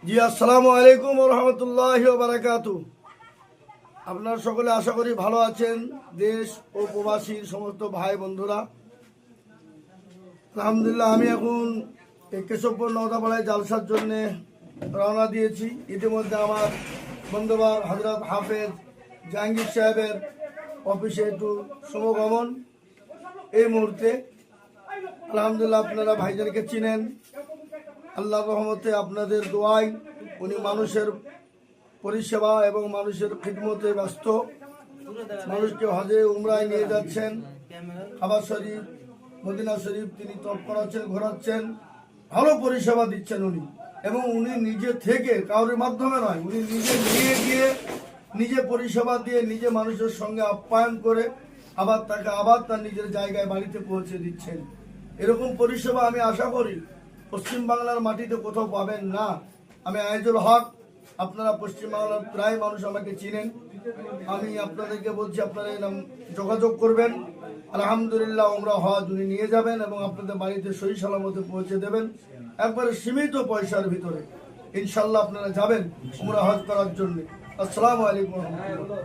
জি, আসসালামু আলাইকুম ওয়া রাহমাতুল্লাহি ওয়া বারাকাতুহু। আপনারা সকলে আশা করি ভালো আছেন। দেশ ও প্রবাসীর সমস্ত ভাই বন্ধুরা, আলহামদুলিল্লাহ আমি এখন এই কেশবপুর নওদাপাড়ায় জালসার জন্য রওনা দিয়েছি। ইতিমধ্যে আমার বন্ধুবার হযরত হাফেজ জাহাঙ্গীর সাহেবের অফিসে একটু শুভগমন। এই মুহূর্তে আলহামদুলিল্লাহ আপনারা ভাইজানকে চিনেন, আল্লাহর রহমতে আপনাদের দোয়ায় উনি মানুষের পরিষেবা এবং মানুষের খিদমতে ব্যস্ত। মানুষকে হজে উমরায় নিয়ে যাচ্ছেন, কাবা শরীফ মদিনা শরীফ তিনি তপ করাচ্ছেন, ঘোরাচ্ছেন, ভালো পরিষেবা দিচ্ছেন উনি। এবং উনি নিজে থেকে কারোর মাধ্যমে নয়, উনি নিজে নিয়ে গিয়ে নিজে পরিষেবা দিয়ে নিজে মানুষের সঙ্গে আপ্যায়ন করে আবার তার নিজের জায়গায় বাড়িতে পৌঁছে দিচ্ছেন। এরকম পরিষেবা আমি আশা করি পশ্চিম বাংলার মাটিতে কোথাও পাবেন না। আমি আইজুল হক, আপনারা পশ্চিমবাংলার প্রায় মানুষ আমাকে চিনেন। আমি আপনাদেরকে বলছি, আপনারা এরকম যোগাযোগ করবেন। আলহামদুলিল্লাহ উমরা হজ উনি নিয়ে যাবেন এবং আপনাদের বাড়িতে সহি সালামতে পৌঁছে দেবেন, একবারে সীমিত পয়সার ভিতরে। ইনশাল্লাহ আপনারা যাবেন উমরা হজ করার জন্য। আসসালামু আলাইকুম ওয়া রাহমাতুল্লাহ।